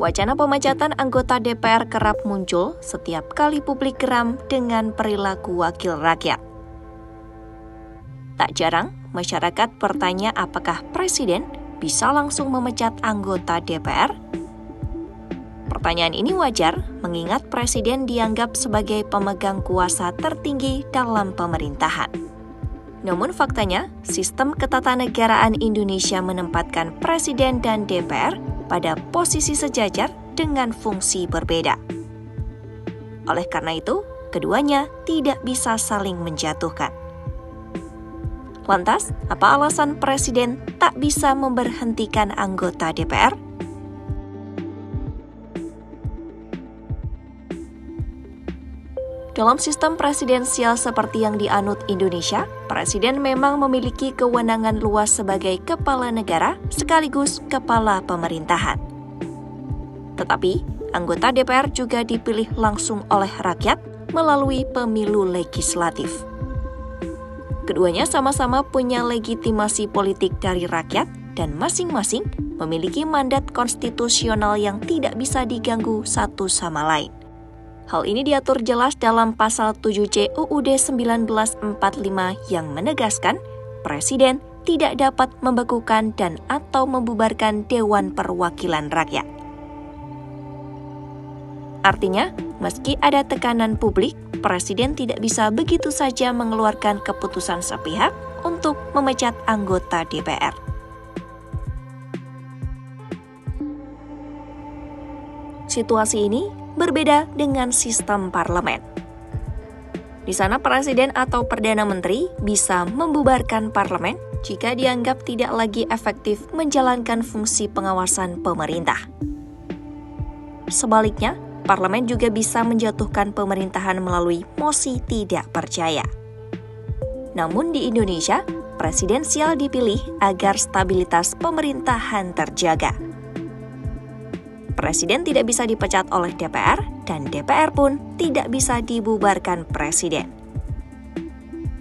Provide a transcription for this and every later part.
Wacana pemecatan anggota DPR kerap muncul setiap kali publik geram dengan perilaku wakil rakyat. Tak jarang, masyarakat bertanya apakah Presiden bisa langsung memecat anggota DPR? Pertanyaan ini wajar mengingat Presiden dianggap sebagai pemegang kuasa tertinggi dalam pemerintahan. Namun faktanya, sistem ketatanegaraan Indonesia menempatkan Presiden dan DPR pada posisi sejajar dengan fungsi berbeda. Oleh karena itu, keduanya tidak bisa saling menjatuhkan. Lantas, apa alasan Presiden tak bisa memberhentikan anggota DPR? Dalam sistem presidensial seperti yang dianut Indonesia, Presiden memang memiliki kewenangan luas sebagai kepala negara sekaligus kepala pemerintahan. Tetapi, anggota DPR juga dipilih langsung oleh rakyat melalui pemilu legislatif. Keduanya sama-sama punya legitimasi politik dari rakyat dan masing-masing memiliki mandat konstitusional yang tidak bisa diganggu satu sama lain. Hal ini diatur jelas dalam pasal 7C UUD 1945 yang menegaskan Presiden tidak dapat membekukan dan atau membubarkan Dewan Perwakilan Rakyat. Artinya, meski ada tekanan publik, Presiden tidak bisa begitu saja mengeluarkan keputusan sepihak untuk memecat anggota DPR. Situasi ini berbeda dengan sistem parlemen. Di sana Presiden atau Perdana Menteri bisa membubarkan parlemen jika dianggap tidak lagi efektif menjalankan fungsi pengawasan pemerintah. Sebaliknya, parlemen juga bisa menjatuhkan pemerintahan melalui mosi tidak percaya. Namun di Indonesia, presidensial dipilih agar stabilitas pemerintahan terjaga. Presiden tidak bisa dipecat oleh DPR, dan DPR pun tidak bisa dibubarkan Presiden.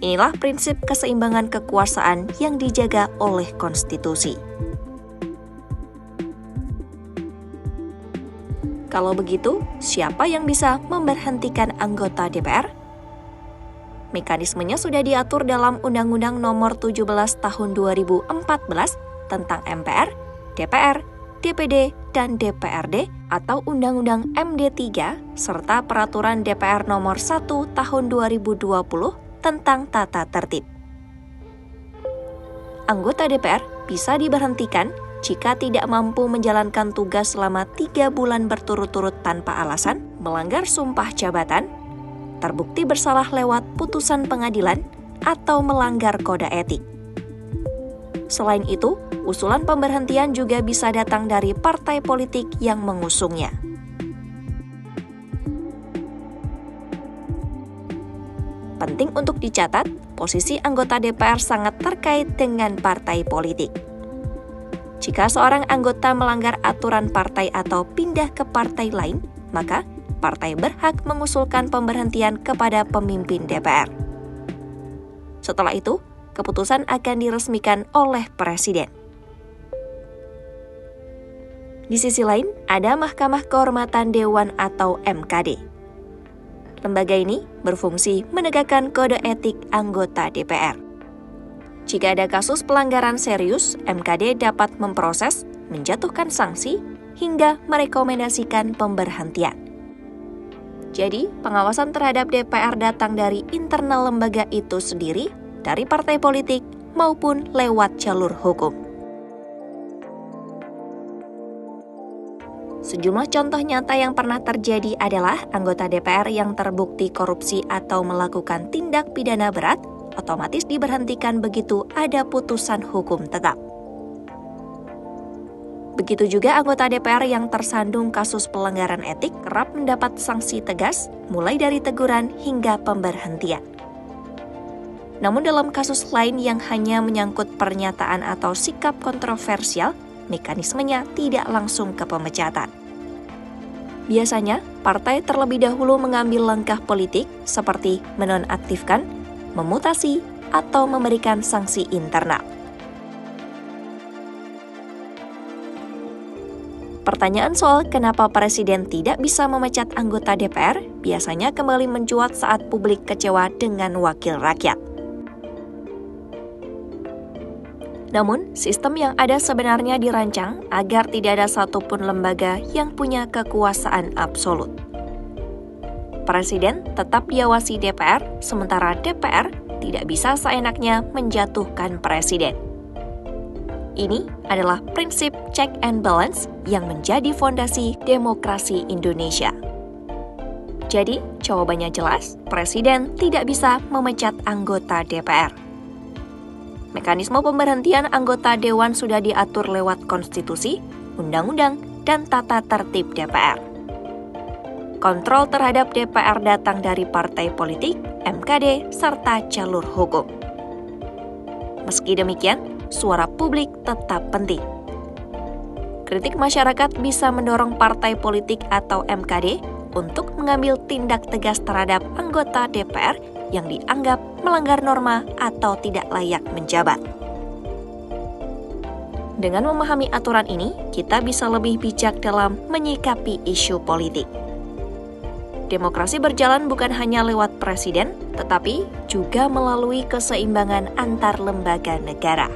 Inilah prinsip keseimbangan kekuasaan yang dijaga oleh konstitusi. Kalau begitu, siapa yang bisa memberhentikan anggota DPR? Mekanismenya sudah diatur dalam Undang-Undang Nomor 17 Tahun 2014 tentang MPR, DPR, DPD, dan DPRD atau Undang-Undang MD3 serta Peraturan DPR Nomor 1 Tahun 2020 tentang tata tertib. Anggota DPR bisa diberhentikan jika tidak mampu menjalankan tugas selama 3 bulan berturut-turut tanpa alasan, melanggar sumpah jabatan, terbukti bersalah lewat putusan pengadilan, atau melanggar kode etik. Selain itu, usulan pemberhentian juga bisa datang dari partai politik yang mengusungnya. Penting untuk dicatat, posisi anggota DPR sangat terkait dengan partai politik. Jika seorang anggota melanggar aturan partai atau pindah ke partai lain, maka partai berhak mengusulkan pemberhentian kepada pemimpin DPR. Setelah itu, keputusan akan diresmikan oleh Presiden. Di sisi lain, ada Mahkamah Kehormatan Dewan atau MKD. Lembaga ini berfungsi menegakkan kode etik anggota DPR. Jika ada kasus pelanggaran serius, MKD dapat memproses, menjatuhkan sanksi, hingga merekomendasikan pemberhentian. Jadi, pengawasan terhadap DPR datang dari internal lembaga itu sendiri, dari partai politik, maupun lewat jalur hukum. Sejumlah contoh nyata yang pernah terjadi adalah anggota DPR yang terbukti korupsi atau melakukan tindak pidana berat, otomatis diberhentikan begitu ada putusan hukum tetap. Begitu juga anggota DPR yang tersandung kasus pelanggaran etik kerap mendapat sanksi tegas, mulai dari teguran hingga pemberhentian. Namun dalam kasus lain yang hanya menyangkut pernyataan atau sikap kontroversial, mekanismenya tidak langsung ke pemecatan. Biasanya, partai terlebih dahulu mengambil langkah politik seperti menonaktifkan, memutasi, atau memberikan sanksi internal. Pertanyaan soal kenapa Presiden tidak bisa memecat anggota DPR biasanya kembali mencuat saat publik kecewa dengan wakil rakyat. Namun, sistem yang ada sebenarnya dirancang agar tidak ada satupun lembaga yang punya kekuasaan absolut. Presiden tetap diawasi DPR, sementara DPR tidak bisa seenaknya menjatuhkan Presiden. Ini adalah prinsip check and balance yang menjadi fondasi demokrasi Indonesia. Jadi, jawabannya jelas, Presiden tidak bisa memecat anggota DPR. Mekanisme pemberhentian anggota Dewan sudah diatur lewat konstitusi, undang-undang, dan tata tertib DPR. Kontrol terhadap DPR datang dari partai politik, MKD, serta jalur hukum. Meski demikian, suara publik tetap penting. Kritik masyarakat bisa mendorong partai politik atau MKD untuk mengambil tindak tegas terhadap anggota DPR yang dianggap melanggar norma atau tidak layak menjabat. Dengan memahami aturan ini, kita bisa lebih bijak dalam menyikapi isu politik. Demokrasi berjalan bukan hanya lewat presiden, tetapi juga melalui keseimbangan antar lembaga negara.